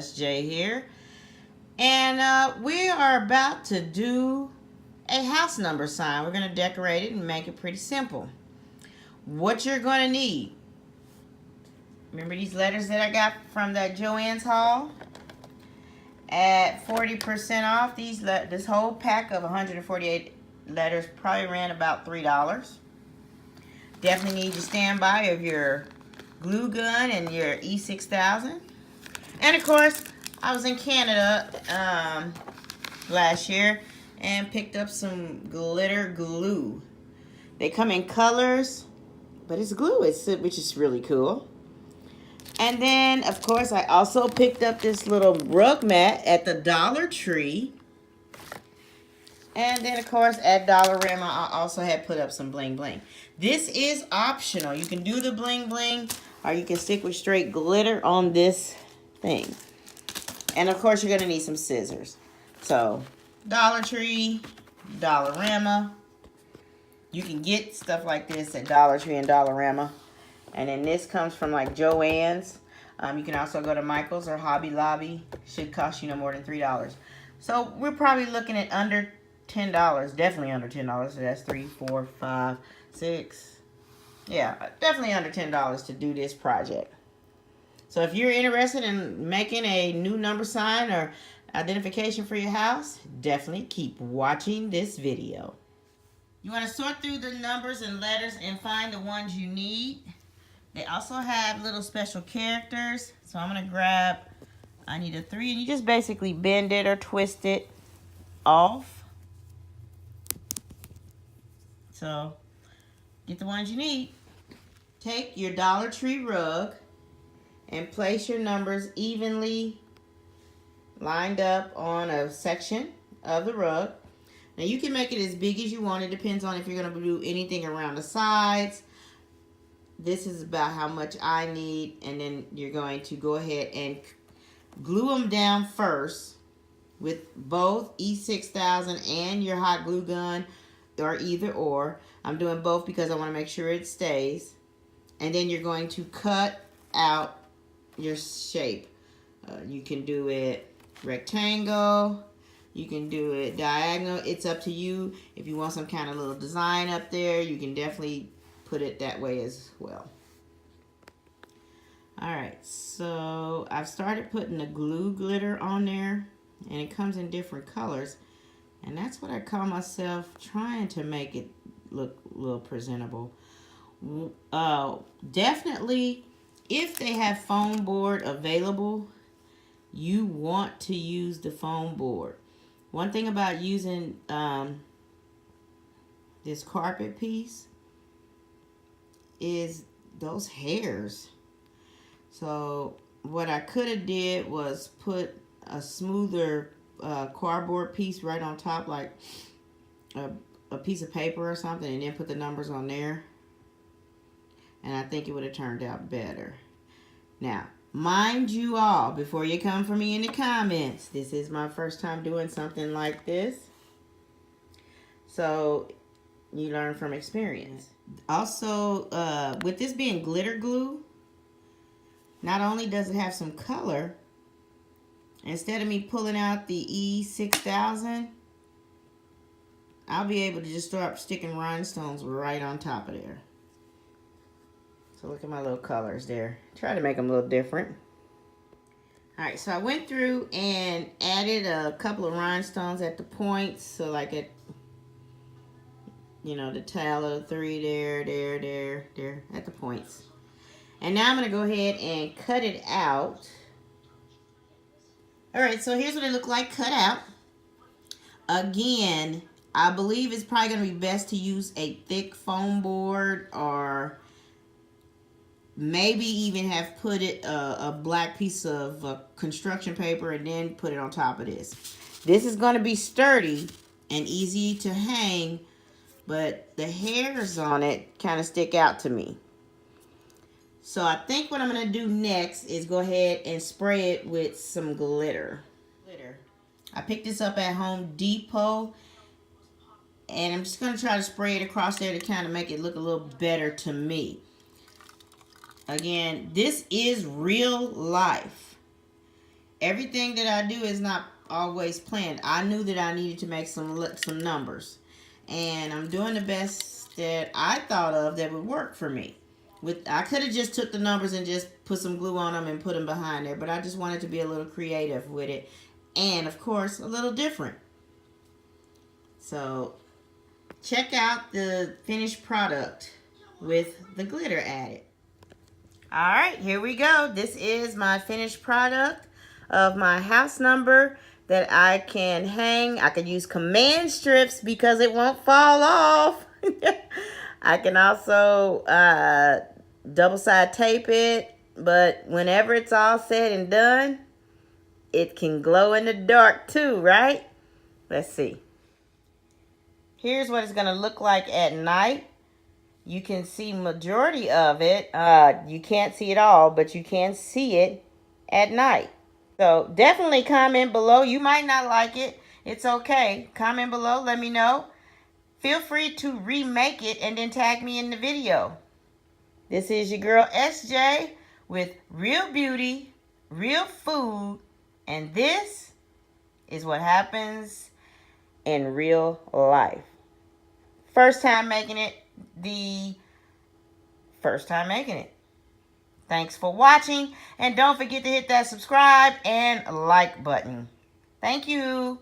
SJ here. And we are about to do a house number sign. We're going to decorate it and make it pretty simple. What you're going to need. Remember these letters that I got from that JOANN'S haul? At 40% off, this whole pack of 148 letters probably ran about $3. Definitely need your standby of your glue gun and your E6000. And of course, I was in Canada last year and picked up some glitter glue. They come in colors, but it's glue, which is really cool. And then, of course, I also picked up this little rug mat at the Dollar Tree. And then, of course, at Dollarama, I also had put up some bling bling. This is optional. You can do the bling bling, or you can stick with straight glitter on this thing. And, of course, you're going to need some scissors. So, Dollar Tree, Dollarama. You can get stuff like this at Dollar Tree and Dollarama. And then this comes from like JOANN'S. You can also go to Michael's or Hobby Lobby. Should cost you no more than $3. So we're probably looking at under $10. Definitely under $10. So that's 3, 4, 5, 6. Yeah, definitely under $10 to do this project. So if you're interested in making a new number sign or identification for your house, definitely keep watching this video. You want to sort through the numbers and letters and find the ones you need. They also have little special characters. So I'm going to grab, I need a 3. And you just basically bend it or twist it off. So get the ones you need. Take your Dollar Tree rug and place your numbers evenly lined up on a section of the rug. Now you can make it as big as you want. It depends on if you're going to do anything around the sides. This is about how much I need, and then you're going to go ahead and glue them down first with both E6000 and your hot glue gun, or either or. I'm doing both because I want to make sure it stays. And then you're going to cut out your shape. You can do it rectangle. You can do it diagonal. It's up to you. If you want some kind of little design up there, you can definitely put it that way as well. Alright, so I've started putting the glue glitter on there, and it comes in different colors, and that's what I call myself trying to make it look a little presentable. Definitely, if they have foam board available, you want to use the foam board. One thing about using this carpet piece is those hairs. So what I could have did was put a smoother cardboard piece right on top, like a piece of paper or something, and then put the numbers on there. And I think it would have turned out better. Now, mind you all, before you come for me in the comments, this is my first time doing something like this. So you learn from experience. Also, with this being glitter glue, not only does it have some color, instead of me pulling out the E6000, I'll be able to just start sticking rhinestones right on top of there. So look at my little colors there. Try to make them a little different. Alright, so I went through and added a couple of rhinestones at the points. So like at, you know, the tail of the 3 there, at the points. And now I'm going to go ahead and cut it out. Alright, so here's what it looked like cut out. Again, I believe it's probably going to be best to use a thick foam board, or maybe even have put it a black piece of construction paper and then put it on top of this. This is going to be sturdy and easy to hang, but the hairs on it kind of stick out to me. So I think what I'm going to do next is go ahead and spray it with some glitter. I picked this up at Home Depot, and I'm just going to try to spray it across there to kind of make it look a little better to me. Again, this is real life. everything that I do is not always planned. I knew that I needed to make some numbers, and I'm doing the best that I thought of that would work for me. I could have just took the numbers and just put some glue on them and put them behind there, but I just wanted to be a little creative with it, and of course a little different. So check out the finished product with the glitter added. All right, here we go. This is my finished product of my house number that I can hang. I could use command strips because it won't fall off. I can also double side tape it, but whenever it's all said and done, it can glow in the dark too, right? Let's see. Here's what it's gonna look like at night. You can see majority of it. You can't see it all, but you can see it at night. So definitely comment below. You might not like it. It's okay. Comment below. Let me know. Feel free to remake it and then tag me in the video. This is your girl SJ with Real Beauty, Real Food, and this is what happens in real life. First time making it. Thanks for watching, and don't forget to hit that subscribe and like button. Thank you.